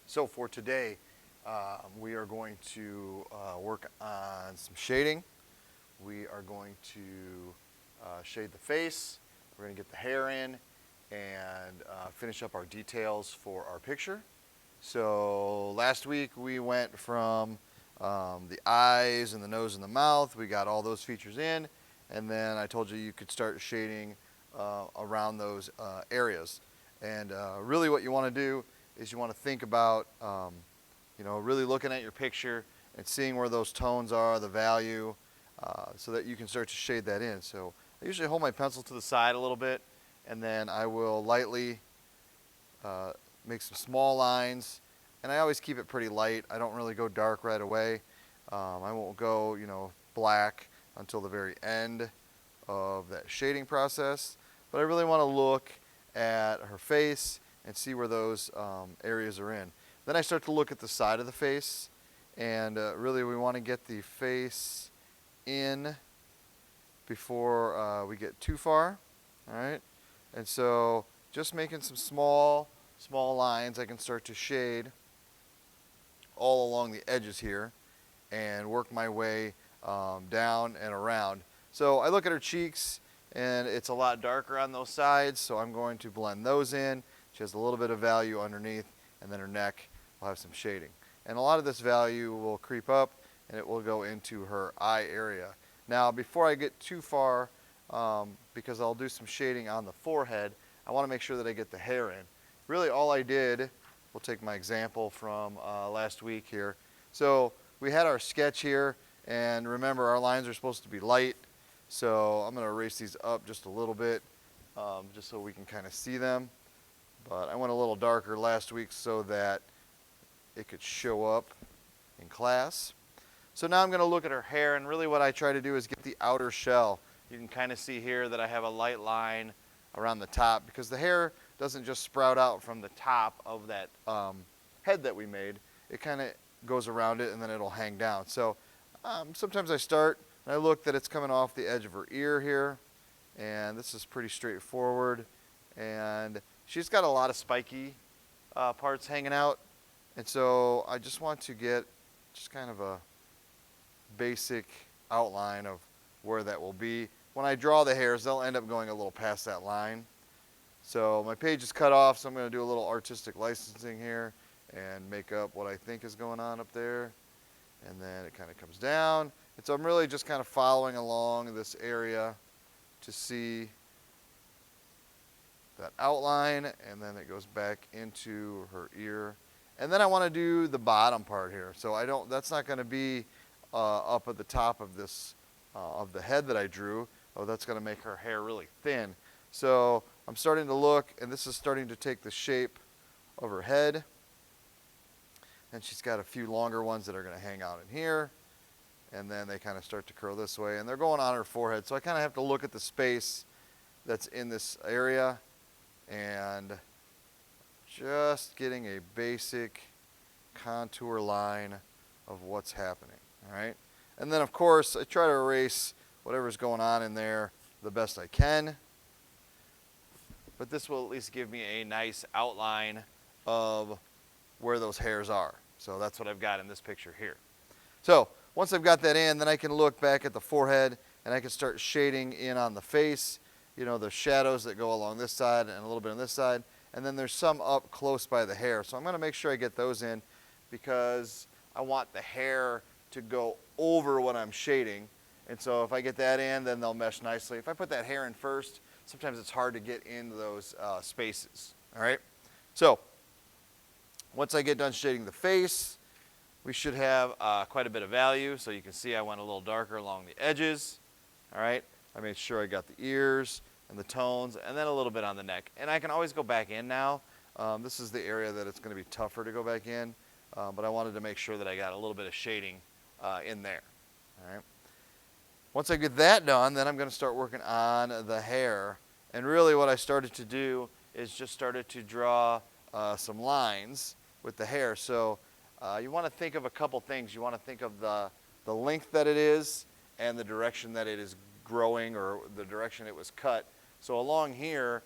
So for today, we are going to work on some shading. We are going to shade the face. We're going to get the hair in and finish up our details for our picture. So last week we went from the eyes and the nose and the mouth. We got all those features in, and then I told you you could start shading around those areas. And really what you want to do is you want to think about, really looking at your picture and seeing where those tones are, the value, so that you can start to shade that in. So I usually hold my pencil to the side a little bit, and then I will lightly make some small lines, and I always keep it pretty light. I don't really go dark right away. I won't go, black until the very end of that shading process, but I really want to look at her face and see where those areas are in. Then I start to look at the side of the face, and really we want to get the face in before we get too far, all right? And so just making some small lines, I can start to shade all along the edges here and work my way down and around. So I look at her cheeks, and it's a lot darker on those sides, so I'm going to blend those in. She has a little bit of value underneath, and then her neck will have some shading. And a lot of this value will creep up, and it will go into her eye area. Now, before I get too far, because I'll do some shading on the forehead, I want to make sure that I get the hair in. Really all I did, we'll take my example from last week here. So we had our sketch here, and remember our lines are supposed to be light. So I'm going to erase these up just a little bit, just so we can kind of see them. But I went a little darker last week so that it could show up in class. So now I'm going to look at her hair, and really what I try to do is get the outer shell. You can kind of see here that I have a light line around the top, because the hair doesn't just sprout out from the top of that head that we made. It kind of goes around it, and then it'll hang down. So sometimes I start and I look that it's coming off the edge of her ear here, and this is pretty straightforward. And she's got a lot of spiky parts hanging out, and so I just want to get just kind of a basic outline of where that will be. When I draw the hairs, they'll end up going a little past that line. So my page is cut off, so I'm going to do a little artistic licensing here and make up what I think is going on up there. And then it kind of comes down. And so I'm really just kind of following along this area to see that outline, and then it goes back into her ear. And then I want to do the bottom part here. So that's not going to be up at the top of this, of the head that I drew. Oh, that's going to make her hair really thin. So I'm starting to look, and this is starting to take the shape of her head. And she's got a few longer ones that are going to hang out in here. And then they kind of start to curl this way, and they're going on her forehead. So I kind of have to look at the space that's in this area and just getting a basic contour line of what's happening, all right? And then, of course, I try to erase whatever's going on in there the best I can. But this will at least give me a nice outline of where those hairs are. So that's what I've got in this picture here. So once I've got that in, then I can look back at the forehead, and I can start shading in on the face, the shadows that go along this side and a little bit on this side. And then there's some up close by the hair. So I'm going to make sure I get those in, because I want the hair to go over what I'm shading. And so if I get that in, then they'll mesh nicely. If I put that hair in first, sometimes it's hard to get into those spaces, all right? So once I get done shading the face, we should have quite a bit of value. So you can see I went a little darker along the edges, all right? I made sure I got the ears and the tones, and then a little bit on the neck. And I can always go back in now. This is the area that it's going to be tougher to go back in, but I wanted to make sure that I got a little bit of shading in there, all right? Once I get that done, then I'm going to start working on the hair. And really what I started to do is just started to draw some lines with the hair. So you want to think of a couple things. You want to think of the length that it is and the direction that it is growing, or the direction it was cut. So along here,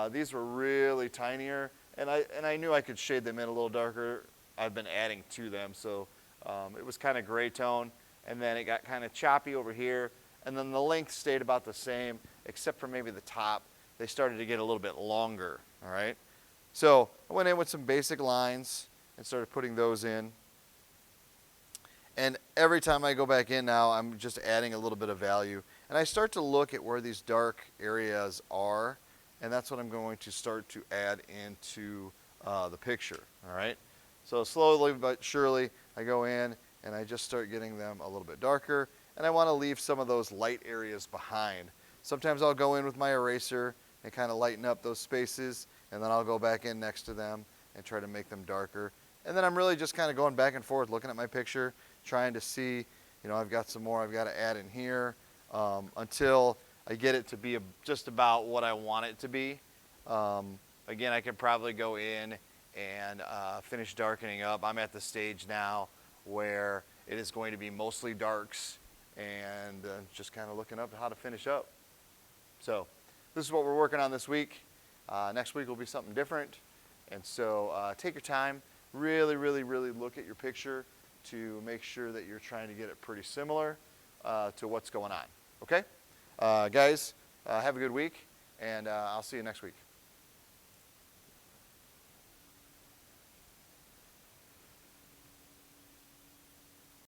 these were really tinier, and I knew I could shade them in a little darker I've been adding to them. So it was kind of gray tone, and then it got kind of choppy over here, and then the length stayed about the same, except for maybe the top. They started to get a little bit longer, all right? So I went in with some basic lines and started putting those in. And every time I go back in now, I'm just adding a little bit of value. And I start to look at where these dark areas are, and that's what I'm going to start to add into the picture, all right? So slowly but surely, I go in and I just start getting them a little bit darker, and I want to leave some of those light areas behind. Sometimes I'll go in with my eraser and kind of lighten up those spaces, and then I'll go back in next to them and try to make them darker. And then I'm really just kind of going back and forth, looking at my picture, trying to see, you know, I've got some more I've got to add in here until I get it to be just about what I want it to be. Again, I could probably go in and finish darkening up. I'm at the stage now where it is going to be mostly darks and just kind of looking up how to finish up. So this is what we're working on this week. Next week will be something different. And so take your time, really look at your picture to make sure that you're trying to get it pretty similar to what's going on. Okay? Guys, have a good week, and I'll see you next week.